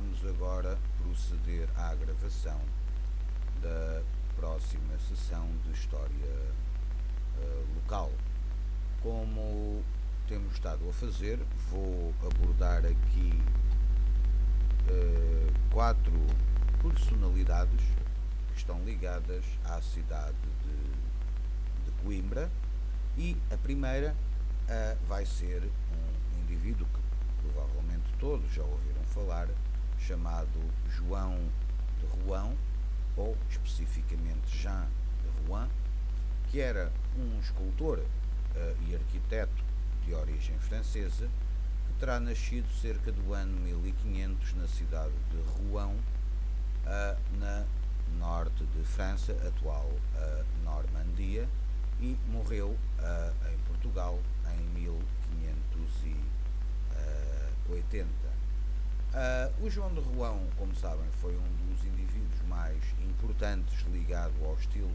vamos agora proceder à gravação da próxima sessão de História Local. Como temos estado a fazer, vou abordar aqui 4 personalidades que estão ligadas à cidade de Coimbra, e a primeira vai ser um indivíduo que provavelmente todos já ouviram falar, chamado João de Rouen, ou especificamente Jean de Rouen, que era um escultor e arquiteto de origem francesa, que terá nascido cerca do ano 1500 na cidade de Rouen, na norte de França, atual Normandia, e morreu em Portugal em 1580. O João de Rouen, como sabem, foi um dos indivíduos mais importantes ligado ao estilo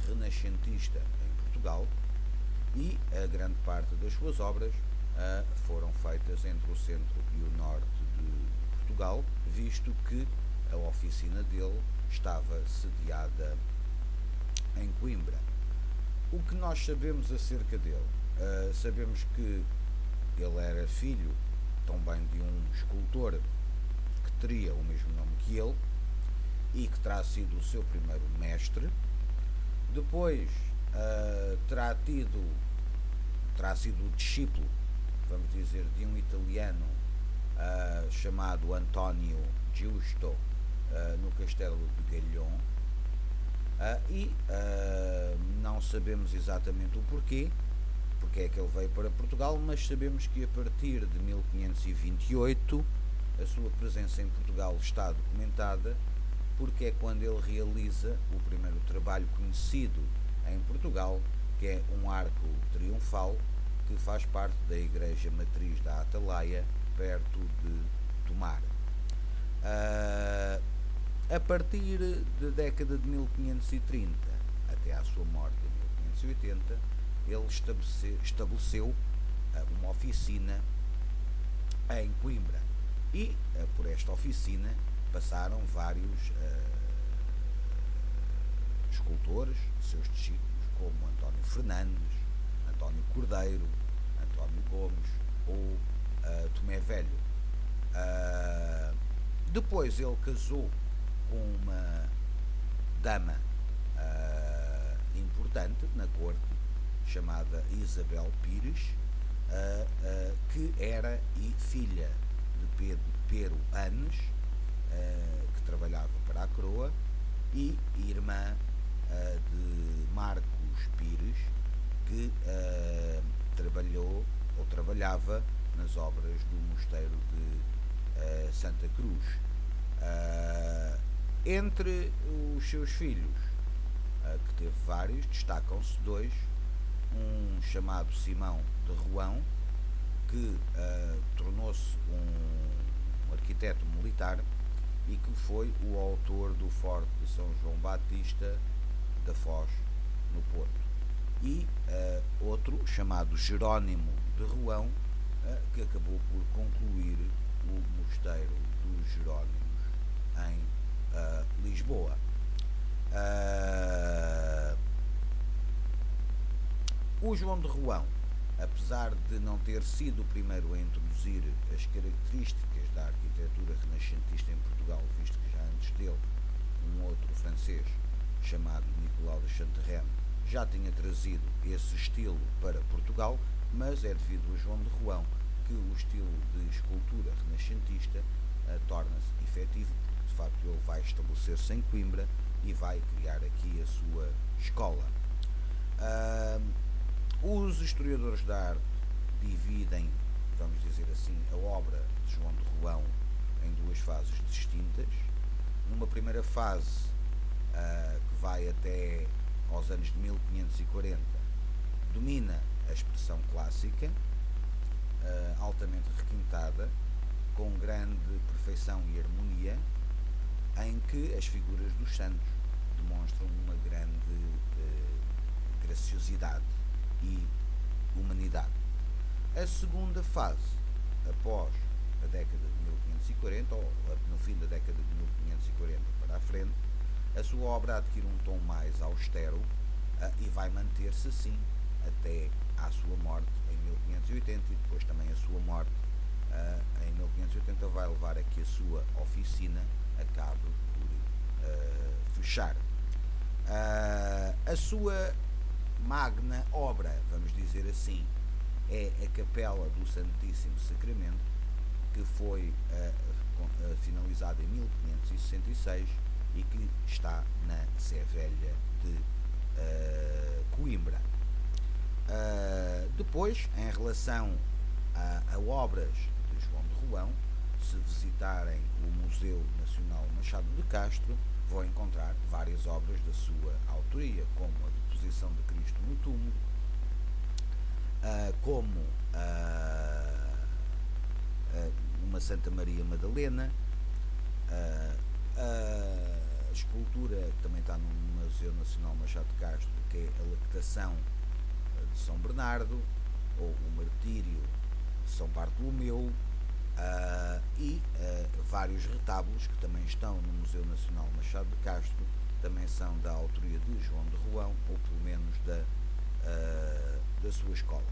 renascentista em Portugal, e a grande parte das suas obras foram feitas entre o centro e o norte de Portugal, visto que a oficina dele estava sediada em Coimbra. O que nós sabemos acerca dele? Sabemos que ele era filho também de um escultor que teria o mesmo nome que ele e que terá sido o seu primeiro mestre. Depois terá sido discípulo, vamos dizer, de um italiano chamado Antonio Giusto, no castelo de Gaillon, e não sabemos exatamente o porquê é que ele veio para Portugal, mas sabemos que a partir de 1528 a sua presença em Portugal está documentada, porque é quando ele realiza o primeiro trabalho conhecido em Portugal, que é um arco triunfal que faz parte da igreja matriz da Atalaia, perto de Tomar. A partir da década de 1530 até à sua morte em 1580, ele estabeleceu uma oficina em Coimbra, e por esta oficina passaram vários escultores, seus discípulos, como António Fernandes, António Cordeiro, António Gomes ou Tomé Velho. Depois ele casou com uma dama importante na corte, chamada Isabel Pires, que era filha de Pero Anes, que trabalhava para a coroa, e irmã de Marcos Pires, que trabalhava nas obras do mosteiro de Santa Cruz. Entre os seus filhos, que teve vários, destacam-se 2, um chamado Simão de Rouen, que tornou-se um arquiteto militar e que foi o autor do Forte de São João Batista da Foz, no Porto, e outro chamado Jerónimo de Rouen, que acabou por concluir o mosteiro dos Jerónimos em Lisboa. O João de Rouen, apesar de não ter sido o primeiro a introduzir as características da arquitetura renascentista em Portugal, visto que já antes dele um outro francês chamado Nicolau de Chantereine já tinha trazido esse estilo para Portugal, mas é devido a João de Rouen que o estilo de escultura renascentista torna-se efetivo, porque de facto ele vai estabelecer-se em Coimbra e vai criar aqui a sua escola. Os historiadores da arte dividem, vamos dizer assim, a obra de João de Rouen em 2 fases distintas. Numa primeira fase, que vai até aos anos de 1540, domina a expressão clássica, altamente requintada, com grande perfeição e harmonia, em que as figuras dos santos demonstram uma grande graciosidade e humanidade. A segunda fase, após a década de 1540, ou no fim da década de 1540 para a frente, a sua obra adquire um tom mais austero e vai manter-se assim até à sua morte em 1580, e depois também a sua morte em 1580 vai levar a que a sua oficina acabe por fechar. A sua magna obra, vamos dizer assim, é a Capela do Santíssimo Sacramento, que foi finalizada em 1566 e que está na Sé Velha de Coimbra. Depois, em relação a obras de João de Roão, se visitarem o Museu Nacional Machado de Castro, vão encontrar várias obras da sua autoria, como a Deposição de Cristo no Túmulo, como uma Santa Maria Madalena, a escultura que também está no Museu Nacional Machado de Castro, que é a Lactação de São Bernardo, ou o Martírio de São Bartolomeu, e vários retábulos que também estão no Museu Nacional Machado de Castro, também são da autoria de João de Roão, ou pelo menos da sua escola.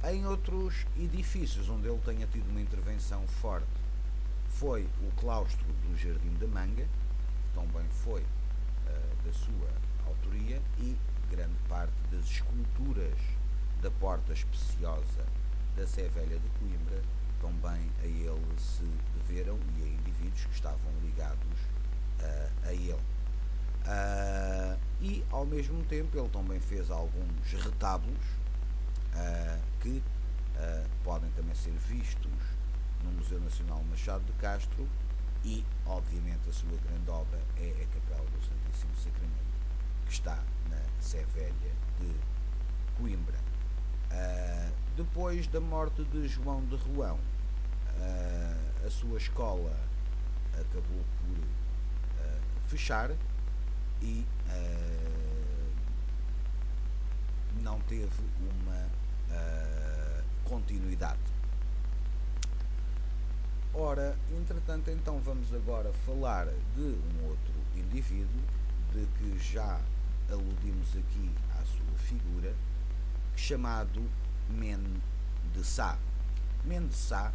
Em outros edifícios onde ele tenha tido uma intervenção forte, foi o claustro do Jardim da Manga, que também foi da sua autoria, e grande parte das esculturas da Porta Especiosa da Sé Velha de Coimbra também a ele se deveram, e a indivíduos que estavam ligados a ele. E ao mesmo tempo ele também fez alguns retábulos que podem também ser vistos no Museu Nacional Machado de Castro, e obviamente a sua grande obra é a Capela do Santíssimo Sacramento, que está na Sé Velha de Coimbra. Depois da morte de João de Roão, a sua escola acabou por fechar e não teve uma continuidade. Ora, entretanto, então vamos agora falar de um outro indivíduo de que já aludimos aqui à sua figura, chamado Men de Sá. Men de Sá,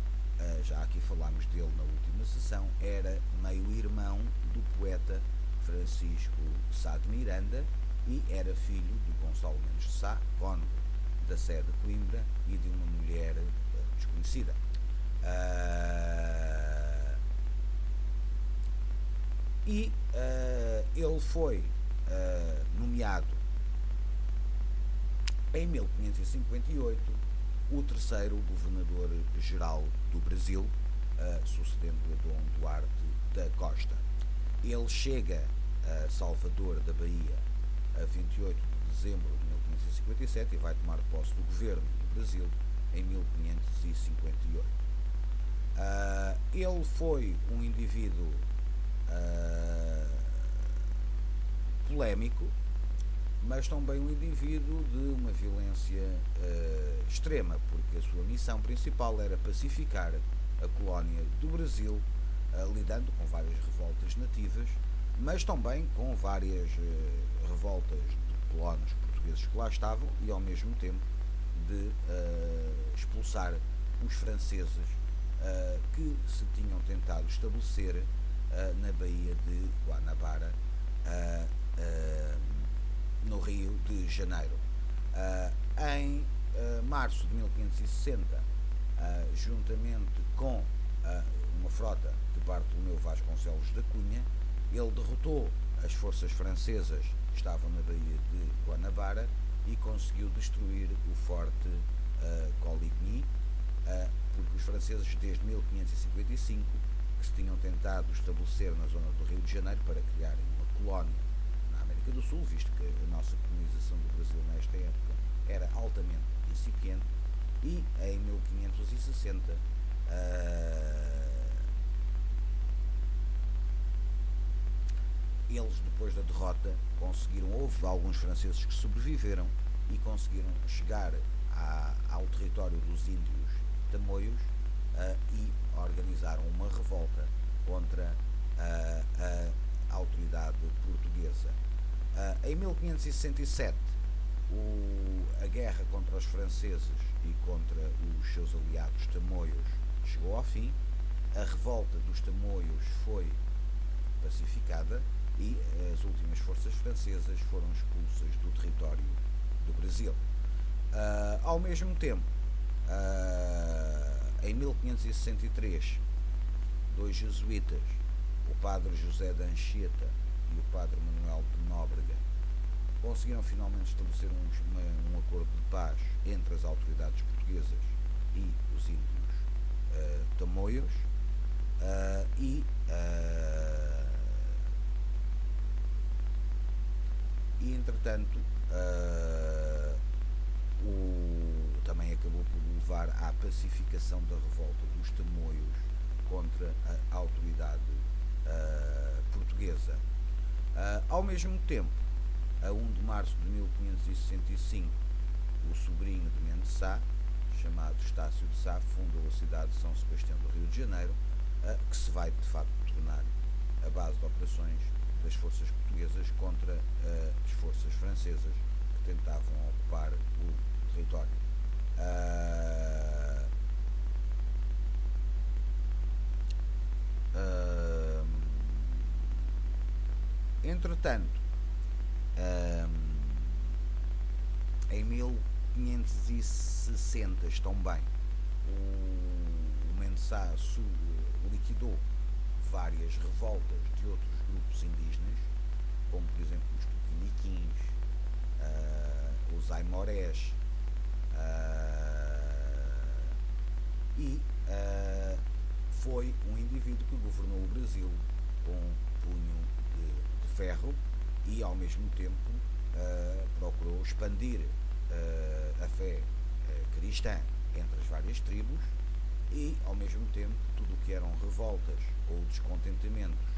já aqui falámos dele na última sessão, era meio-irmão do poeta Francisco de Sá de Miranda e era filho de Gonçalo Mendes de Sá, conde da Sé de Coimbra, e de uma mulher desconhecida. Ele foi nomeado em 1558 o terceiro governador-geral do Brasil, sucedendo a Dom Duarte da Costa. Ele chega a Salvador da Bahia a 28 de dezembro de 1557 e vai tomar posse do governo do Brasil em 1558. Ele foi um indivíduo polémico, mas também um indivíduo de uma violência extrema, porque a sua missão principal era pacificar a colónia do Brasil, lidando com várias revoltas nativas, mas também com várias revoltas de colonos portugueses que lá estavam, e ao mesmo tempo de expulsar os franceses que se tinham tentado estabelecer na Baía de Guanabara, no Rio de Janeiro. Em março de 1560, juntamente com uma frota de Bartolomeu Vasconcelos da Cunha, ele derrotou as forças francesas que estavam na Baía de Guanabara e conseguiu destruir o forte Coligny, porque os franceses desde 1555 que se tinham tentado estabelecer na zona do Rio de Janeiro para criarem uma colónia na América do Sul, visto que a nossa colonização do Brasil nesta época era altamente incipiente, e em 1560 eles, depois da derrota, houve alguns franceses que sobreviveram e conseguiram chegar ao território dos índios tamoios e organizaram uma revolta contra a autoridade portuguesa. Em 1567, a guerra contra os franceses e contra os seus aliados tamoios chegou ao fim. A revolta dos tamoios foi pacificada e as últimas forças francesas foram expulsas do território do Brasil. Ao mesmo tempo, em 1563, dois jesuítas, o padre José de Anchieta e o padre Manuel de Nóbrega, conseguiram finalmente estabelecer um acordo de paz entre as autoridades portuguesas e os índios tamoios e entretanto também acabou por levar à pacificação da revolta dos tamoios contra a autoridade portuguesa. Ao mesmo tempo, a 1 de março de 1565, o sobrinho de Mendes Sá, chamado Estácio de Sá, fundou a cidade de São Sebastião do Rio de Janeiro, que se vai de facto tornar a base de operações das forças portuguesas contra as forças francesas que tentavam ocupar o território. Entretanto, em 1560 também, o Mendes Sá liquidou várias revoltas de outros grupos indígenas, como por exemplo os tupiniquins, os aimorés, e foi um indivíduo que governou o Brasil com punho de ferro e ao mesmo tempo procurou expandir a fé cristã entre as várias tribos e ao mesmo tempo tudo o que eram revoltas ou descontentamentos,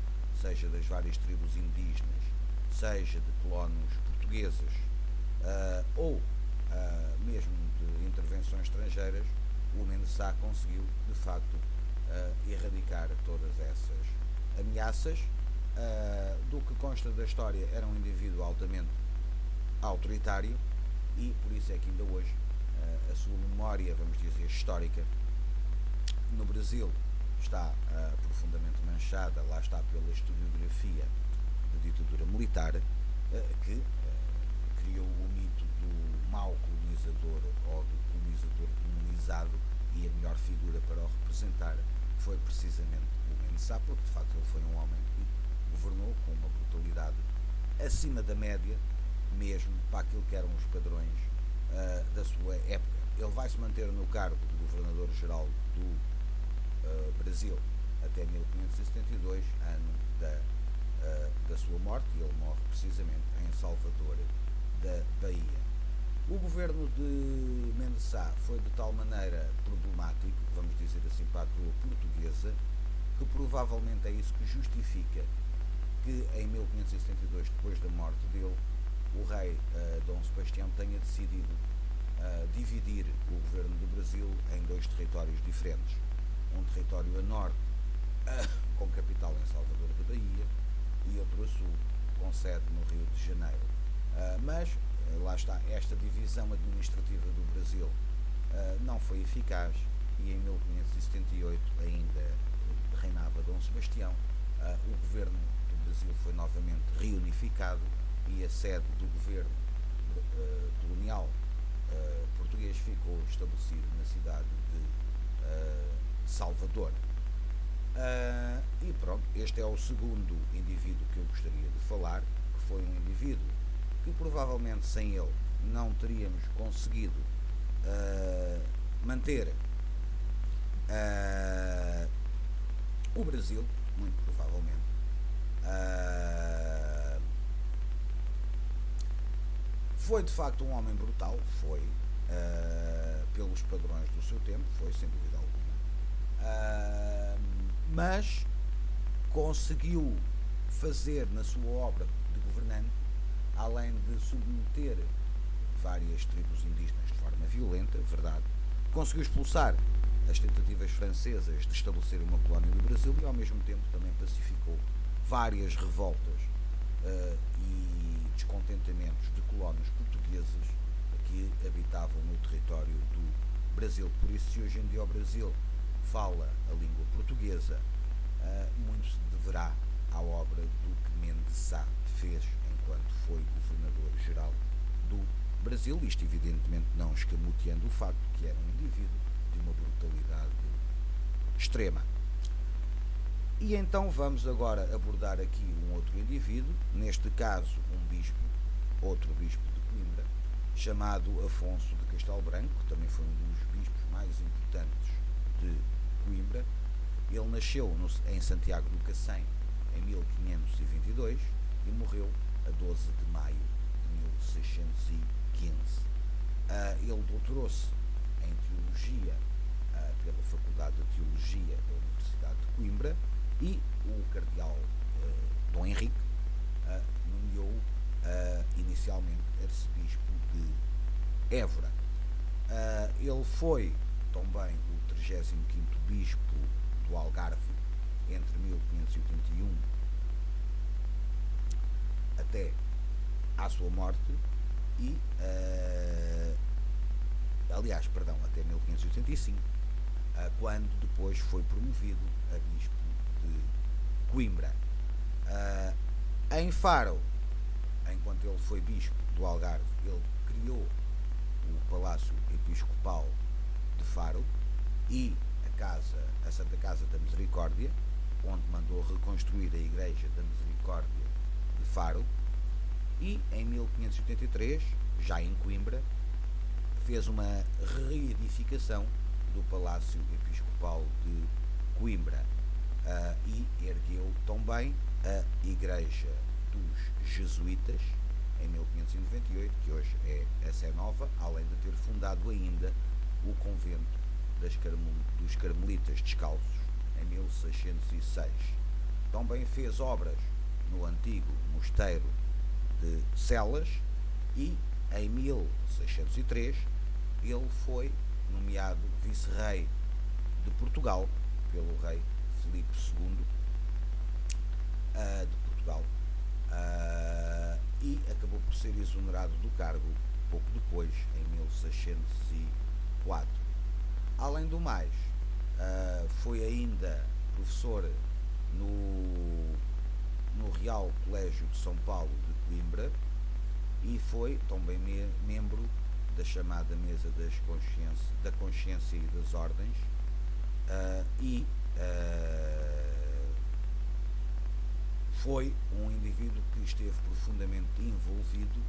seja das várias tribos indígenas, seja de colonos portugueses ou mesmo de intervenções estrangeiras, o Mendes Sá conseguiu de facto erradicar todas essas ameaças. Do que consta da história, era um indivíduo altamente autoritário e por isso é que ainda hoje a sua memória, vamos dizer, histórica no Brasil está profundamente manchada, lá está, pela historiografia da ditadura militar, que criou o mito do mau colonizador ou do colonizador demonizado, e a melhor figura para o representar foi precisamente o Mendes Sá, porque de facto ele foi um homem que governou com uma brutalidade acima da média, mesmo para aquilo que eram os padrões da sua época. Ele vai se manter no cargo de governador-geral do Brasil até 1572, ano da sua morte, e ele morre precisamente em Salvador da Bahia. O governo de Mendes Sá foi de tal maneira problemático, vamos dizer assim, para a coroa portuguesa, que provavelmente é isso que justifica que em 1572, depois da morte dele, o rei Dom Sebastião tenha decidido dividir o governo do Brasil em dois territórios diferentes. Um território a norte, com capital em Salvador da Bahia, e outro a sul, com sede no Rio de Janeiro. Mas, lá está, esta divisão administrativa do Brasil não foi eficaz, e em 1578 ainda reinava Dom Sebastião. O governo do Brasil foi novamente reunificado e a sede do governo colonial português ficou estabelecido na cidade de Salvador. E pronto, este é o segundo indivíduo que eu gostaria de falar, que foi um indivíduo que provavelmente sem ele não teríamos conseguido manter o Brasil, muito provavelmente. Foi de facto um homem brutal, foi, pelos padrões do seu tempo, foi sem dúvida alguma, mas conseguiu fazer na sua obra de governante, além de submeter várias tribos indígenas de forma violenta, verdade, conseguiu expulsar as tentativas francesas de estabelecer uma colónia no Brasil e ao mesmo tempo também pacificou várias revoltas e descontentamentos de colonos portugueses que habitavam no território do Brasil. Por isso, se hoje em dia o Brasil fala a língua portuguesa, muito se deverá à obra do que Mendes Sá fez enquanto foi governador-geral do Brasil, isto evidentemente não escamoteando o facto que era um indivíduo de uma brutalidade extrema. E então vamos agora abordar aqui um outro indivíduo, neste caso um bispo, outro bispo de Coimbra, chamado Afonso de Castelo Branco, que também foi um dos bispos mais importantes de Coimbra. Ele nasceu em Santiago do Cacém em 1522 e morreu a 12 de maio de 1615. Ele doutorou-se em Teologia pela Faculdade de Teologia da Universidade de Coimbra e o cardeal Dom Henrique nomeou inicialmente arcebispo de Évora. Ele foi também o 35º bispo do Algarve entre 1581 até à sua morte e até 1585, quando depois foi promovido a bispo de Coimbra. Em Faro, enquanto ele foi bispo do Algarve, ele criou o Palácio Episcopal de Faro e a Santa Casa da Misericórdia, onde mandou reconstruir a Igreja da Misericórdia de Faro, e em 1583, já em Coimbra, fez uma reedificação do Palácio Episcopal de Coimbra e ergueu também a Igreja dos Jesuítas em 1598, que hoje é a Sé Nova, além de ter fundado ainda o convento dos Carmelitas Descalços em 1606. Também fez obras no antigo mosteiro de Celas e em 1603 ele foi nomeado vice-rei de Portugal pelo rei Filipe II de Portugal e acabou por ser exonerado do cargo pouco depois, em 1604. Além do mais, foi ainda professor no Real Colégio de São Paulo de Coimbra e foi também membro da chamada Mesa da Consciência e das Ordens e foi um indivíduo que esteve profundamente envolvido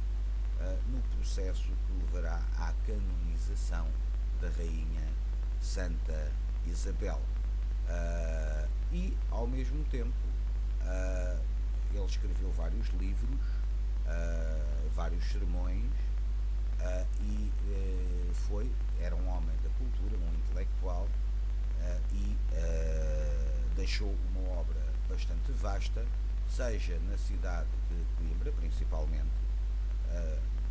no processo que levará à canonização da Rainha Santa Isabel. E, ao mesmo tempo, ele escreveu vários livros, vários sermões e era um homem da cultura, um intelectual e deixou uma obra bastante vasta, seja na cidade de Coimbra, principalmente,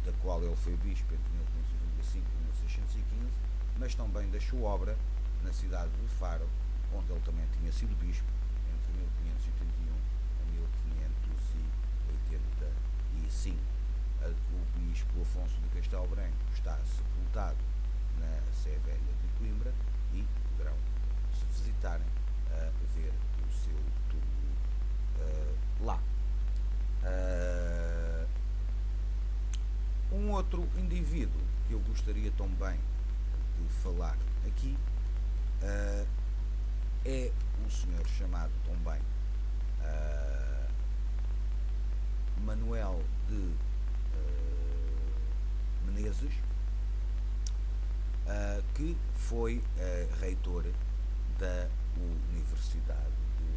da qual ele foi bispo entre 1525 e 1615, mas também deixou obra na cidade de Faro, onde ele também tinha sido bispo entre 1581 a 1585. O bispo Afonso de Castelo Branco está sepultado na Sé Velha de Coimbra e poderão, se visitarem, ver o seu túmulo lá. Um outro indivíduo que eu gostaria também de falar aqui é um senhor chamado também Manuel de Menezes, que foi reitor da Universidade de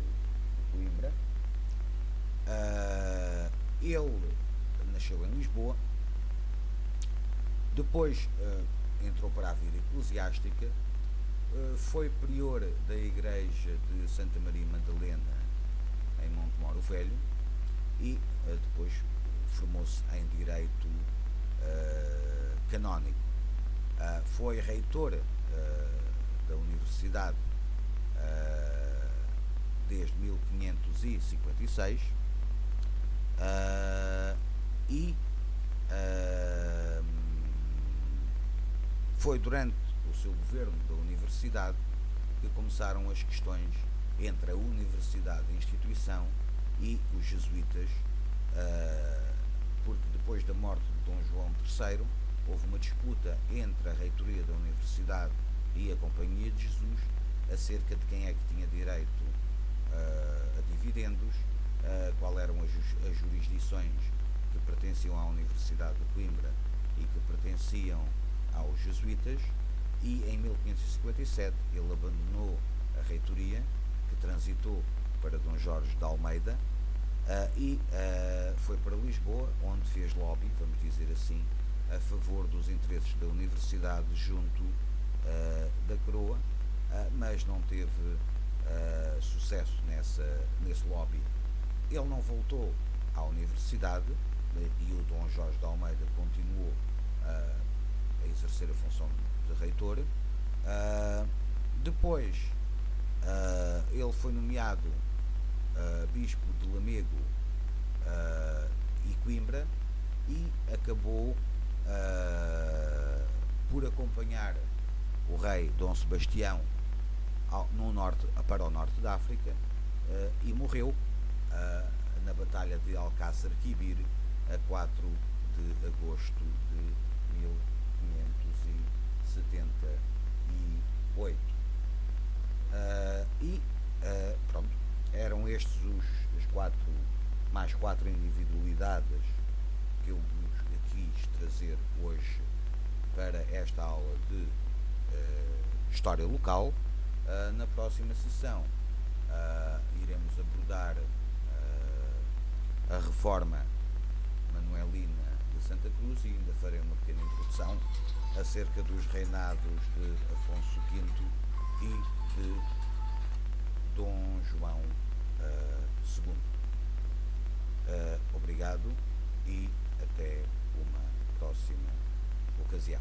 Coimbra. Ele nasceu em Lisboa, depois entrou para a vida eclesiástica, foi prior da Igreja de Santa Maria Madalena em Montemoro Velho e depois formou-se em Direito canónico. Foi reitor da Universidade desde 1556 e foi durante o seu governo da Universidade que começaram as questões entre a Universidade, a instituição, e os jesuítas, porque depois da morte de Dom João III houve uma disputa entre a reitoria da Universidade e a Companhia de Jesus acerca de quem é que tinha direito a dividendos, qual eram as jurisdições que pertenciam à Universidade de Coimbra e que pertenciam aos jesuítas, e em 1557 ele abandonou a reitoria, que transitou para Dom Jorge de Almeida, e foi para Lisboa, onde fez lobby, vamos dizer assim, a favor dos interesses da Universidade junto da coroa, mas não teve sucesso nesse lobby. Ele não voltou à Universidade e o Dom Jorge de Almeida continuou a exercer a função de reitor. Depois ele foi nomeado bispo de Lamego e Coimbra e acabou por acompanhar o rei Dom Sebastião para o norte da África e morreu na Batalha de Alcácer Quibir a 4 de agosto de 1578. Pronto, eram estes mais quatro individualidades que eu quis trazer hoje para esta aula de História Local. Na próxima sessão iremos abordar a reforma manuelina de Santa Cruz e ainda farei uma pequena introdução acerca dos reinados de Afonso V e de Dom João II. Obrigado e até uma próxima ocasião.